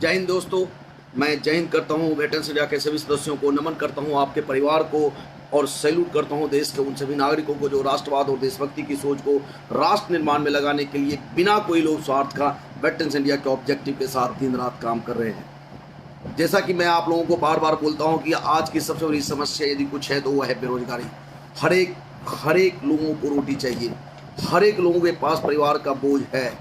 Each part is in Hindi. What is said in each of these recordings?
जय हिंद दोस्तों। मैं जय हिंद करता हूँ वेटरन्स इंडिया के सभी सदस्यों को, नमन करता हूँ आपके परिवार को और सैल्यूट करता हूँ देश के उन सभी नागरिकों को जो राष्ट्रवाद और देशभक्ति की सोच को राष्ट्र निर्माण में लगाने के लिए बिना कोई लोभ स्वार्थ का वेटरन्स इंडिया के ऑब्जेक्टिव के साथ दिन रात काम कर रहे हैं। जैसा कि मैं आप लोगों को बार बार बोलता हूँ कि आज की सबसे बड़ी समस्या यदि कुछ है तो वह है बेरोजगारी। हर एक लोगों को रोटी चाहिए, हर एक लोगों के पास परिवार का बोझ है।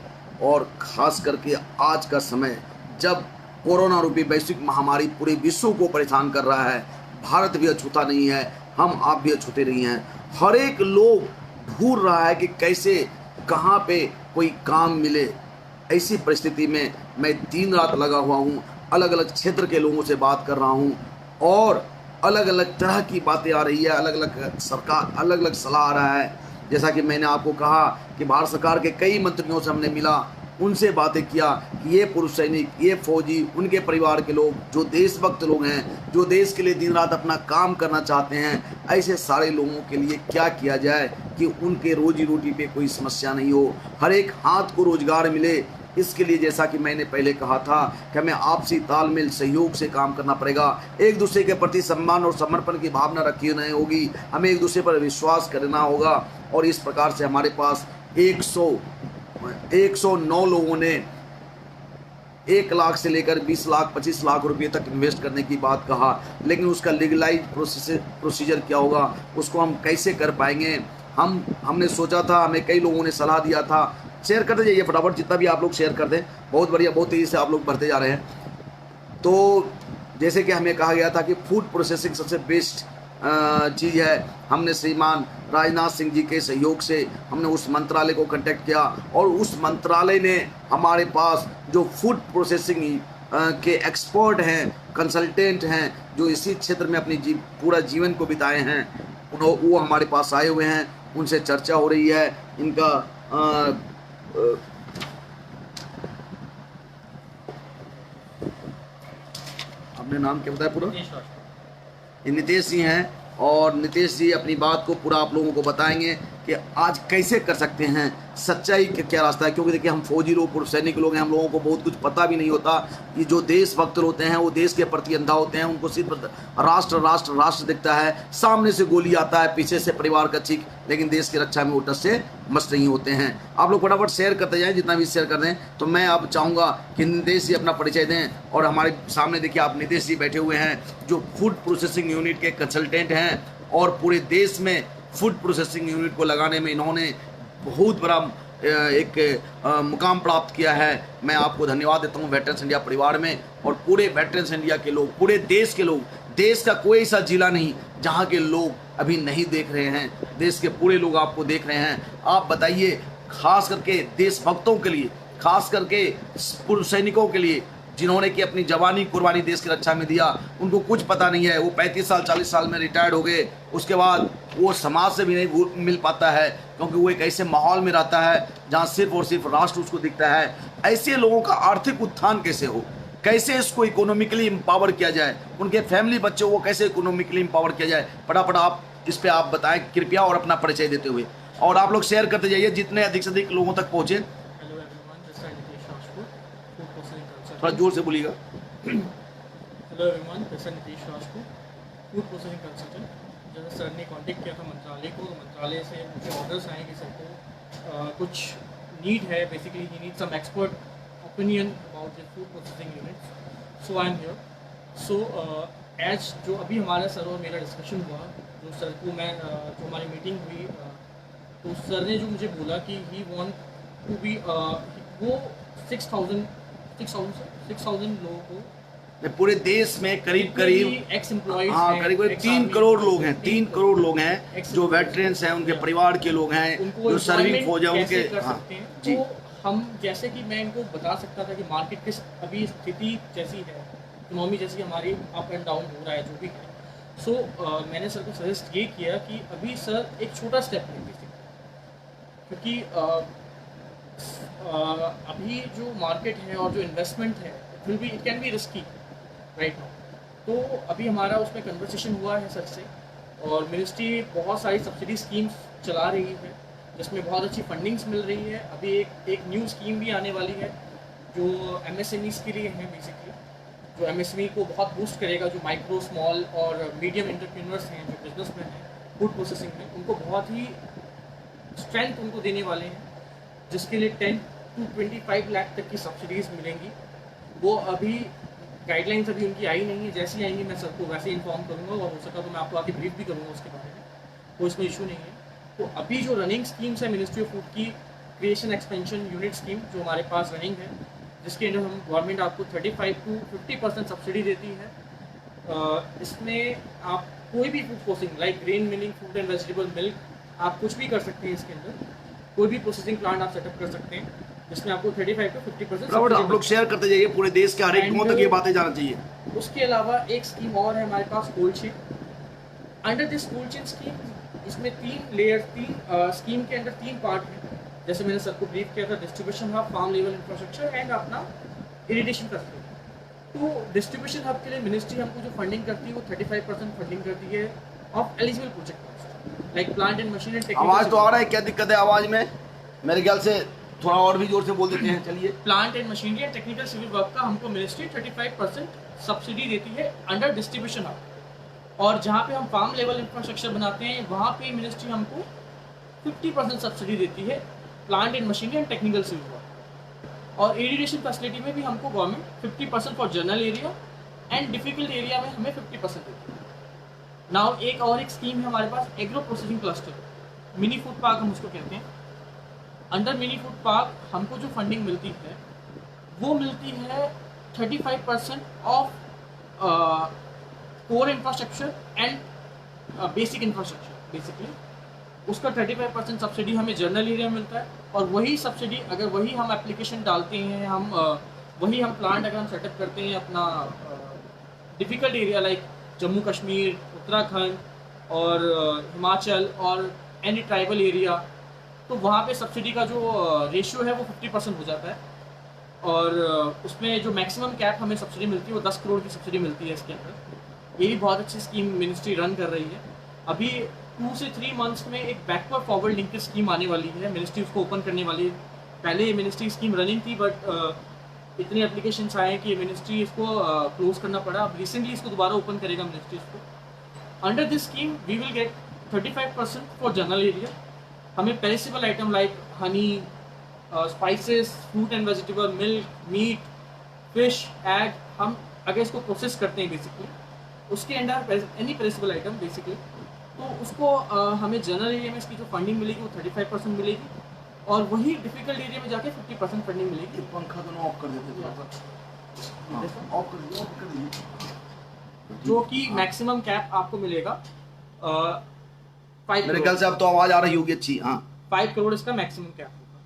और खास करके आज का समय जब कोरोना रूपी वैश्विक महामारी पूरे विश्व को परेशान कर रहा है, भारत भी अछूता नहीं है, हम आप भी अछूते नहीं हैं। हर एक लोग ढूंढ रहा है कि कैसे कहाँ पे कोई काम मिले। ऐसी परिस्थिति में मैं दिन रात लगा हुआ हूँ, अलग अलग क्षेत्र के लोगों से बात कर रहा हूँ और अलग अलग तरह की बातें आ रही है, अलग अलग सलाह आ रहा है। जैसा कि मैंने आपको कहा कि भारत सरकार के कई मंत्रियों से हमने मिला, उनसे बातें किया कि ये पुरुष सैनिक, ये फौजी, उनके परिवार के लोग जो देशभक्त लोग हैं, जो देश के लिए दिन रात अपना काम करना चाहते हैं, ऐसे सारे लोगों के लिए क्या किया जाए कि उनके रोजी रोटी पे कोई समस्या नहीं हो, हर एक हाथ को रोजगार मिले। इसके लिए जैसा कि मैंने पहले कहा था कि हमें आपसी तालमेल सहयोग से काम करना पड़ेगा, एक दूसरे के प्रति सम्मान और समर्पण की भावना रखी नहीं होगी, हमें एक दूसरे पर विश्वास करना होगा। और इस प्रकार से हमारे पास 109 लोगों ने 1 लाख से लेकर 20 लाख 25 लाख रुपए तक इन्वेस्ट करने की बात कहा, लेकिन उसका लीगलाइज प्रोसीजर क्या होगा, उसको हम कैसे कर पाएंगे। हमने सोचा था, हमें कई लोगों ने सलाह दिया था, शेयर करते जाइए फटाफट, जितना भी आप लोग शेयर कर दें, बहुत बढ़िया, बहुत तेज़ी से आप लोग बढ़ते जा रहे हैं। तो जैसे कि हमें कहा गया था कि फूड प्रोसेसिंग सबसे बेस्ट चीज़ है, हमने श्रीमान राजनाथ सिंह जी के सहयोग से हमने उस मंत्रालय को कांटेक्ट किया और उस मंत्रालय ने हमारे पास जो फूड प्रोसेसिंग के एक्सपर्ट हैं, कंसल्टेंट हैं, जो इसी क्षेत्र में अपनी पूरा जीवन को बिताए हैं, वो हमारे पास आए हुए हैं, उनसे चर्चा हो रही है। इनका आपने नाम क्या बताया पूरा? नितेश जी हैं और नितेश जी अपनी बात को पूरा आप लोगों को बताएंगे कि आज कैसे कर सकते हैं, सच्चाई का क्या रास्ता है। क्योंकि देखिए, हम फौजी लोग, पूर्व सैनिक लोग हैं, हम लोगों को बहुत कुछ पता भी नहीं होता कि जो देशभक्त होते हैं वो देश के प्रति अंधा होते हैं, उनको सिर्फ राष्ट्र राष्ट्र राष्ट्र दिखता है, सामने से गोली आता है, पीछे से परिवार का चीख, लेकिन देश की रक्षा में वो टस से मस्त नहीं होते हैं। आप लोग फटाफट शेयर करते जाएं, जितना भी शेयर कर दें। तो मैं अब चाहूँगा कि नितेश जी अपना परिचय दें और हमारे सामने देखिए आप नितेश जी बैठे हुए हैं जो फूड प्रोसेसिंग यूनिट के कंसल्टेंट हैं और पूरे देश में फूड प्रोसेसिंग यूनिट को लगाने में इन्होंने बहुत बड़ा एक मुकाम प्राप्त किया है। मैं आपको धन्यवाद देता हूं वेटरन्स इंडिया परिवार में और पूरे वेटरन्स इंडिया के लोग, पूरे देश के लोग। देश का कोई ऐसा जिला नहीं जहां के लोग अभी नहीं देख रहे हैं, देश के पूरे लोग आपको देख रहे हैं। आप बताइए, खास करके देशभक्तों के लिए, खास करके पूर्व सैनिकों के लिए जिन्होंने कि अपनी जवानी कुर्बानी देश की रक्षा में दिया, उनको कुछ पता नहीं है। वो 35 साल 40 साल में रिटायर्ड हो गए, उसके बाद वो समाज से भी नहीं मिल पाता है, क्योंकि वो एक ऐसे माहौल में रहता है जहाँ सिर्फ और सिर्फ राष्ट्र उसको दिखता है। ऐसे लोगों का आर्थिक उत्थान कैसे हो, कैसे इसको इकोनॉमिकली एम्पावर किया जाए, उनके फैमिली बच्चों को कैसे इकोनॉमिकली एम्पावर किया जाए, फटाफट आप इस पर आप बताएं कृपया, और अपना परिचय देते हुए। और आप लोग शेयर करते जाइए जितने अधिक से अधिक लोगों तक पहुँचे। थोड़ा जोर से बोलिएगा। Hello everyone, this is Nitesh Rajput, food processing consultant. जैसे सर ने कांटेक्ट किया था मंत्रालय को, तो मंत्रालय से मुझे ऑर्डर्स आए कि सर को कुछ नीड है, बेसिकली ही need some expert opinion about the food processing units. So I am here. So as जो अभी हमारा सर और मेरा डिस्कशन हुआ, जो सर को मैं जो हमारी मीटिंग हुई, तो सर ने जो मुझे बोला कि ही वांट टू बी वो 6,000 लोगों को पूरे देश में करीब एक्स एम्प्लॉइज, हाँ, करीब 3 करोड़ लोग हैं, 3 करोड़ लोग हैं जो वेटरन्स हैं, उनके परिवार के लोग हैं, जो सर्विंग फौज है उनके। हाँ जी। तो हम, जैसे कि मैं इनको बता सकता था कि मार्केट की अभी स्थिति जैसी है, इकोनॉमी जैसी हमारी अप एंड डाउन हो रहा है, जो भी है। सो मैंने सर को सजेस्ट ये किया कि अभी सर एक छोटा स्टेप लें, क्योंकि अभी जो मार्केट है और जो इन्वेस्टमेंट है, it can be risky right now. तो अभी हमारा उसमें कन्वर्सेशन हुआ है सर से, और मिनिस्ट्री बहुत सारी सब्सिडी स्कीम्स चला रही है जिसमें बहुत अच्छी फंडिंग्स मिल रही है। अभी एक न्यू स्कीम भी आने वाली है जो MSMEs के लिए है बेसिकली, जो MSME को बहुत बूस्ट करेगा, जो माइक्रो स्मॉल और मीडियम एंटरप्रेन्योर्स हैं, जो बिजनेसमैन हैं फूड प्रोसेसिंग में, उनको बहुत ही स्ट्रेंथ उनको देने वाले हैं, जिसके लिए 10 to 25 लाख तक की सब्सिडीज़ मिलेंगी। वो अभी गाइडलाइंस अभी उनकी आई नहीं है, जैसी आएंगी मैं सबको वैसे इन्फॉर्म करूँगा, और हो सका तो मैं आपको आगे ब्रीफ भी करूँगा उसके बारे में, तो इसमें इशू नहीं है। तो अभी जो रनिंग स्कीम्स है मिनिस्ट्री ऑफ फूड की, क्रिएशन एक्सपेंशन यूनिट स्कीम जो हमारे पास रनिंग है, जिसके अंदर हम गवर्नमेंट आपको 35 to 50% सब्सिडी देती है। इसमें आप कोई भी food processing like grain milling, fruit and vegetable milk, आप कुछ भी कर सकते हैं इसके अंदर, कोई भी प्रोसेसिंग प्लांट आप सेटअप कर सकते हैं, जिसमें आपको 35 to 50% आप लोग शेयर करते जाइए, पूरे देश के हर एक गांव तक ये बातें जाना चाहिए। उसके अलावा एक स्कीम और है हमारे पास, cold chain. Under this cold chain scheme, इसमें 3 लेयर, 3 स्कीम के अंदर 3 पार्ट हैं, जैसे मैंने सबको ब्रीफ किया था, distribution hub, farm level infrastructure and अपना इरिगेशन फैसिलिटी। तो डिस्ट्रीब्यूशन हब के लिए मिनिस्ट्री हमको जो फंडिंग करती है वो 35% फंडिंग करती है of eligible project cost, like plant and machine and technical. आवाज तो आ रहा है, क्या दिक्कत है आवाज में? मेरे ख्याल से थोड़ा और भी जोर से बोल देते हैं, चलिए। Plant and machinery and technical civil work का हमको मिनिस्ट्री 35% सब्सिडी देती है अंडर डिस्ट्रीब्यूशन हब, और जहाँ पे हम फार्म लेवल इंफ्रास्ट्रक्चर बनाते हैं वहाँ पे मिनिस्ट्री हमको 50% सब्सिडी देती है plant and machinery and technical civil work. और इरिगेशन फैसिलिटी में भी हमको government 50% for general area and difficult area में हमें 50% देती है। नाउ एक और एक स्कीम है हमारे पास, agro processing cluster, mini food park हम उसको कहते हैं। अंडर मिनी फूड पार्क हमको जो फंडिंग मिलती है वो मिलती है 35% of core infrastructure and basic infrastructure basically. उसका 35% सब्सिडी हमें जनरल एरिया में मिलता है, और वही सब्सिडी अगर वही हम एप्लीकेशन डालते हैं, हम वही हम प्लांट अगर हम सेटअप करते हैं अपना difficult area like Jammu Kashmir, Uttarakhand और हिमाचल और एनी ट्राइबल एरिया, तो वहाँ पे सब्सिडी का जो रेशियो है वो 50% हो जाता है। और उसमें जो मैक्सिमम कैप हमें सब्सिडी मिलती है वो 10 करोड़ की सब्सिडी मिलती है इसके अंदर। ये भी बहुत अच्छी स्कीम मिनिस्ट्री रन कर रही है। अभी 2 से 3 मंथ्स में एक बैकवर्ड फॉरवर्ड लिंकेज स्कीम आने वाली है, मिनिस्ट्री उसको ओपन करने वाली है। पहले ये मिनिस्ट्री स्कीम रनिंग थी, बट इतने एप्लीकेशंस आए कि मिनिस्ट्री इसको क्लोज करना पड़ा। अब रिसेंटली इसको दोबारा ओपन करेगा मिनिस्ट्री इसको। Under this scheme we will get 35% for general area. हमें perishable item like honey, spices, fruit and vegetable, milk, meat, fish, egg, हम अगर इसको प्रोसेस करते हैं बेसिकली उसके under any perishable item basically, तो उसको हमें जनरल एरिया में इसकी जो फंडिंग मिलेगी वो 35% मिलेगी, और वही डिफिकल्ट एरिया में जाके 50% फंडिंग मिलेगी। पंखा दोनों ऑफ कर देते थे, ऑफ कर दीजिए। जो कि मैक्सिमम कैप आपको मिलेगा 5 मेरे ख्याल से अब तो आवाज आ रही होगी अच्छी। हाँ, 5 करोड़ इसका मैक्सिमम कैप होगा।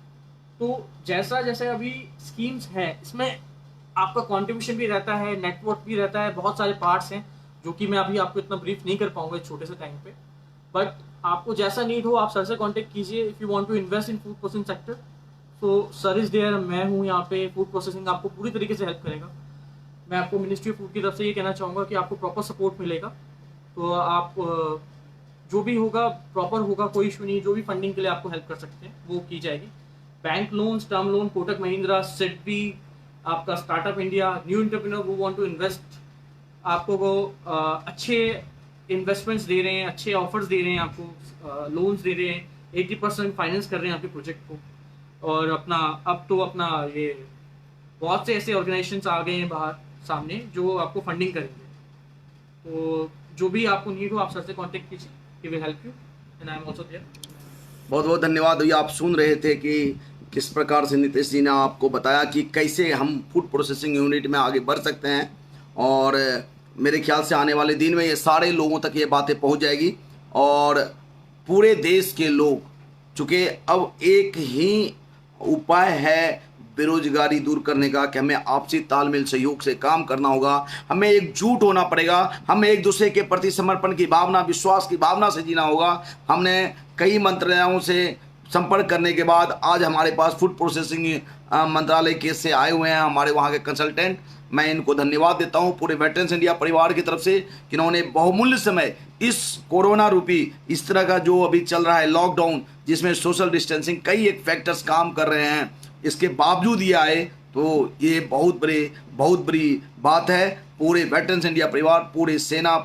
तो जैसा जैसे अभी स्कीम्स हैं इसमें आपका कंट्रीब्यूशन भी रहता है, नेटवर्क भी रहता है, बहुत सारे पार्ट्स हैं जो कि मैं अभी आपको इतना ब्रीफ नहीं कर पाऊंगा इस छोटे से टाइम पे। बट आपको जैसा नीड हो आप सर से कांटेक्ट कीजिए if you want to invest in food processing sector. तो सर इज देयर, मैं हूँ यहाँ पे। फूड प्रोसेसिंग आपको पूरी तरीके से हेल्प करेगा। मैं आपको मिनिस्ट्री ऑफ फूड की तरफ से ये कहना चाहूँगा कि आपको प्रॉपर सपोर्ट मिलेगा। तो आप जो भी होगा प्रॉपर होगा, कोई इशू नहीं। जो भी फंडिंग के लिए आपको हेल्प कर सकते हैं वो की जाएगी। Bank loans, term loan, Kotak Mahindra, SIDBI, आपका स्टार्टअप इंडिया, न्यू एंटरप्रेन्योर वो वांट टू इन्वेस्ट, आपको वो अच्छे इन्वेस्टमेंट्स दे रहे हैं, अच्छे ऑफर्स दे रहे हैं, आपको लोन्स दे रहे हैं, 80% फाइनेंस कर रहे हैं आपके प्रोजेक्ट को। और अपना अब तो अपना ये बहुत से ऐसे ऑर्गेनाइजेशंस आ गए हैं बाहर सामने जो आपको फंडिंग करेंगे। तो जो भी आपको नीड हो आप सर से कांटेक्ट कीजिए, he will help you and I am also there. बहुत बहुत धन्यवाद भैया। आप सुन रहे थे कि किस प्रकार से नीतीश जी ने आपको बताया कि कैसे हम फूड प्रोसेसिंग यूनिट में आगे बढ़ सकते हैं, और मेरे ख्याल से आने वाले दिन में ये सारे लोगों तक ये बातें पहुंच जाएगी, और पूरे देश के लोग, चूँकि अब एक ही उपाय है बेरोजगारी दूर करने का कि हमें आपसी तालमेल सहयोग से काम करना होगा, हमें एकजुट होना पड़ेगा, हमें एक दूसरे के प्रति समर्पण की भावना, विश्वास की भावना से जीना होगा। हमने कई मंत्रालयों से संपर्क करने के बाद आज हमारे पास फूड प्रोसेसिंग मंत्रालय के से आए हुए हैं हमारे वहाँ के कंसल्टेंट। मैं इनको धन्यवाद देता हूँ पूरे वेटरन्स इंडिया परिवार की तरफ से, कि इन्होंने बहुमूल्य समय इस कोरोना रूपी इस तरह का जो अभी चल रहा है लॉकडाउन, जिसमें सोशल डिस्टेंसिंग कई एक फैक्टर्स काम कर रहे हैं, इसके बावजूद ये आए तो ये बहुत बड़ी बात है। पूरे वेटरन्स इंडिया परिवार, पूरे सेना,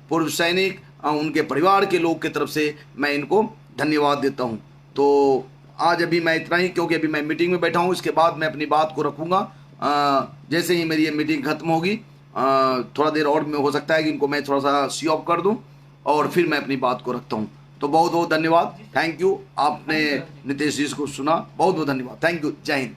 पूर्व सैनिक, उनके परिवार के लोग की तरफ से मैं इनको धन्यवाद देता हूँ। तो आज अभी मैं इतना ही, क्योंकि अभी मैं मीटिंग में बैठा हूँ। इसके बाद मैं अपनी बात को रखूँगा जैसे ही मेरी ये मीटिंग खत्म होगी। थोड़ा देर और में हो सकता है कि इनको मैं थोड़ा सा सी ऑफ कर दूँ और फिर मैं अपनी बात को रखता हूँ। तो बहुत बहुत धन्यवाद, थैंक यू। आपने नितेश जी को सुना, बहुत बहुत धन्यवाद, थैंक यू, जय हिंद।